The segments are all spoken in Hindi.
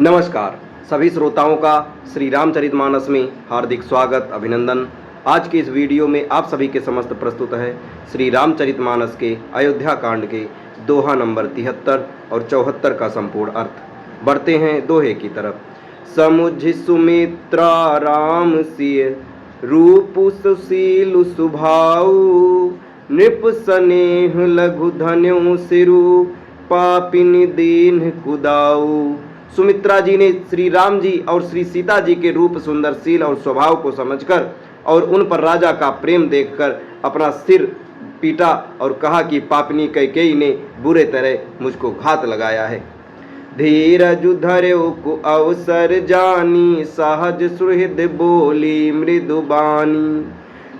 नमस्कार सभी श्रोताओं का श्री रामचरितमानस में हार्दिक स्वागत अभिनंदन। आज के इस वीडियो में आप सभी के समस्त प्रस्तुत है श्री रामचरितमानस के अयोध्या कांड के दोहा नंबर 73 और 74 का संपूर्ण अर्थ। बढ़ते हैं दोहे की तरफ। समुझ सुमित्रा राम सिय रूप सुशील सुभाऊ, नृप स्नेह लघु धन्यो सिरु, पापिन दीन कुदाऊ। सुमित्रा जी ने श्री राम जी और श्री सीता जी के रूप सुंदरशील और स्वभाव को समझकर और उन पर राजा का प्रेम देखकर अपना सिर पीटा और कहा कि पापिनी कैकेयी ने बुरे तरह मुझको घात लगाया है। धीरज धर्यो को अवसर जानी, सहज सुहृद बोली मृदुबानी।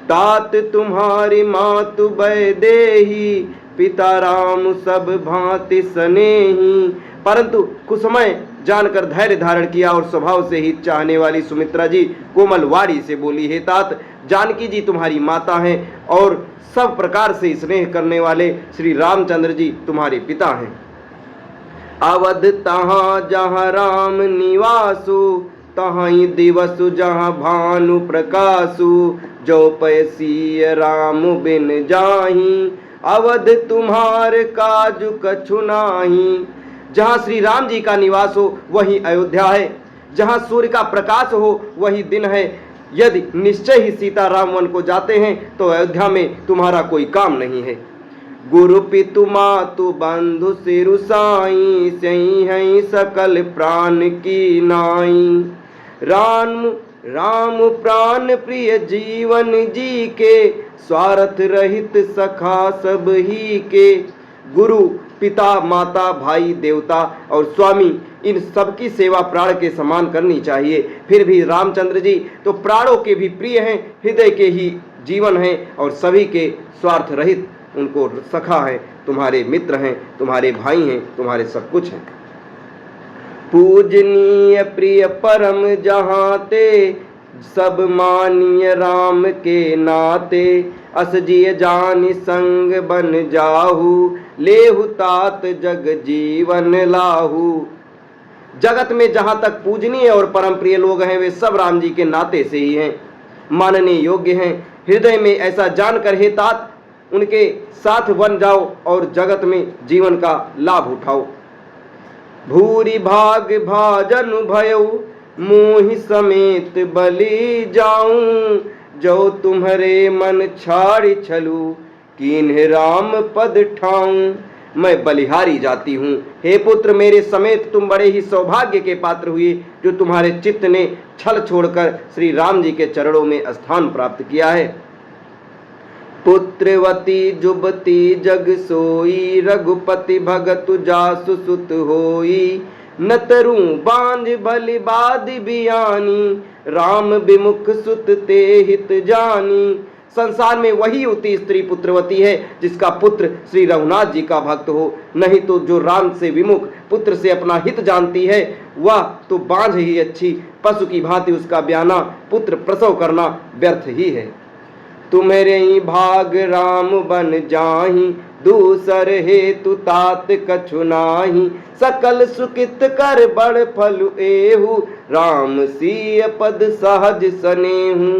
तात तुम्हारी मातु वैदेही, पिता राम सब भांति स्नेही। परंतु कुछ समय जानकर धैर्य धारण किया और स्वभाव से ही चाहने वाली सुमित्रा जी कोमल वाणी से बोली, हे तात, जानकी जी तुम्हारी माता हैं और सब प्रकार से स्नेह करने वाले श्री रामचंद्र जी तुम्हारे पिता हैं। अवध तहाँ जहाँ राम निवासु, तहाँ दिवसु जहाँ भानु प्रकाशु। जो पैसी राम बिन जाही, अवध तुम्हार काजु कछु नाही। जहाँ श्री राम जी का निवास हो वही अयोध्या है, जहाँ सूर्य का प्रकाश हो वही दिन है। यदि निश्चय ही सीता राम वन को जाते हैं तो अयोध्या में तुम्हारा कोई काम नहीं है। गुरु पितु मातु बंधु सिरु साई, सही है सकल प्राण की नाई। राम राम प्राण प्रिय जीवन जी के, स्वार्थ रहित सखा सब ही के। गुरु, पिता, माता, भाई, देवता और स्वामी, इन सबकी सेवा प्राण के समान करनी चाहिए। फिर भी रामचंद्र जी तो प्राणों के भी प्रिय हैं, हृदय के ही जीवन हैं और सभी के स्वार्थ रहित उनको सखा है, तुम्हारे मित्र हैं, तुम्हारे भाई हैं, तुम्हारे सब कुछ हैं। पूजनीय प्रिय परम जहाँ ते, सब मानिय राम के नाते। असजिय जानि संग बन जाहू, लेहु तात जग जीवन लाहू। जगत में जहाँ तक पूजनीय और परम प्रिय लोग हैं वे सब राम जी के नाते से ही हैं, मानने योग्य हैं। हृदय में ऐसा जानकर हे तात उनके साथ बन जाओ और जगत में जीवन का लाभ उठाओ। भूरि भाग भाजन भयऊ, मोहि समेत बलि जाऊं। जो तुम्हारे मन छाड़ी छलू, कीन्ह राम पद ठाऊं। मैं बलिहारी जाती हूँ, हे पुत्र मेरे समेत तुम बड़े ही सौभाग्य के पात्र हुए जो तुम्हारे चित्त ने छल छोड़कर श्री राम जी के चरणों में स्थान प्राप्त किया है। पुत्रवती जुबती जग सोई, रघुपति भगतु जासु सुत होई। न तरु बांझ भली बादि बियानी, राम विमुख सुत ते हित जानी। संसार में वही उती स्त्री पुत्रवती है जिसका पुत्र श्री रघुनाथ जी का भक्त हो, नहीं तो जो राम से विमुख पुत्र से अपना हित जानती है वह तो बांझ ही अच्छी, पशु की भांति उसका ब्याना पुत्र प्रसव करना व्यर्थ ही है। तुम्हारे ही भाग राम बन जाही, दूसर हेतु तात कछु नाही। सकल सुकित कर बड़ फल एहू, राम सीय पद सहज सनेहू।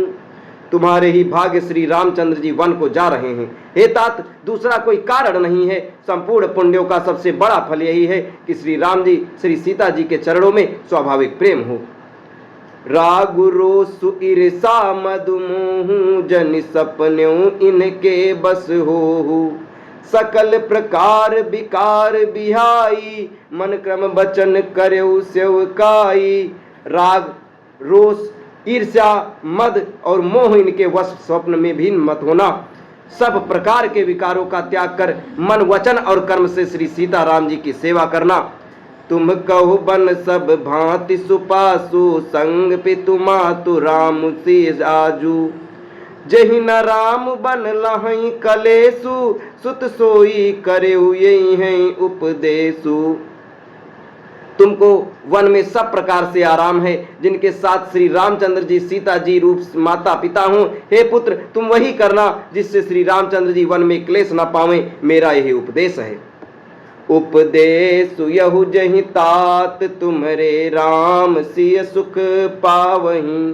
तुम्हारे ही भाग्य श्री रामचंद्र जी वन को जा रहे हैं। हे तात, दूसरा कोई कारण नहीं है। संपूर्ण पुण्यों का सबसे बड़ा फल यही है कि श्री राम जी श्री सीता जी के चरणों में स्वाभाविक प्रेम हो। रागु रोसु ईर्षा मधुमोहू, जन सपन्यों इनके बस होहू। सकल प्रकार विकार बिहाई, मन क्रम वचन कर्यो सेवकाई। राग, रोष, ईर्ष्या, मद और मोह इनके वश स्वप्न में भी मत होना। सब प्रकार के विकारों का त्याग कर मन, वचन और कर्म से श्री सीता राम जी की सेवा करना। तुम कहो बन सब भांति सुपासु, संग पितु मातु राम सी आजू। जहि न राम बन लहई कलेसु, सुत सोई करे यही हैं उपदेशु। तुमको वन में सब प्रकार से आराम है, जिनके साथ श्री रामचंद्र जी सीता जी रूप माता पिता हों। हे पुत्र, तुम वही करना जिससे श्री रामचंद्र जी वन में क्लेश न पावें, मेरा यही उपदेश है। उपदेश यहु जहि तात तुम्हारे राम सिय सुख पावहीं।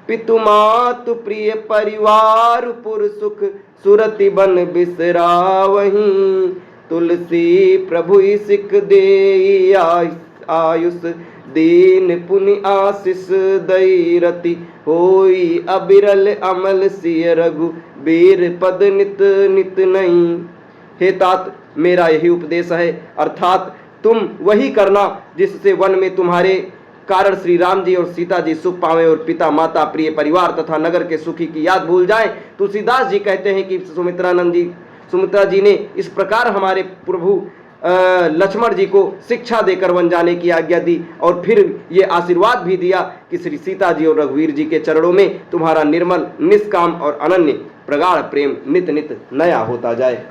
पितु मातु प्रिय परिवार पुर सुख सुरति बन बिसरावहीं। तुलसी प्रभु सिख दे आयुष दीन पुनि आशीष दई रति। होई अबिरल अमल सिय रघु बीर पद नित नित नहीं। हे तात, मेरा यही उपदेश है, अर्थात तुम वही करना जिससे वन में तुम्हारे कारण श्री राम जी और सीता जी सुख पावे और पिता माता प्रिय परिवार तथा नगर के सुखी की याद भूल जाएं। तुलसीदास जी कहते हैं कि सुमित्रा जी ने इस प्रकार हमारे प्रभु लक्ष्मण जी को शिक्षा देकर वन जाने की आज्ञा दी और फिर ये आशीर्वाद भी दिया कि श्री सीता जी और रघुवीर जी के चरणों में तुम्हारा निर्मल निष्काम और अनन्य प्रगाढ़ प्रेम नित नित नया होता जाए।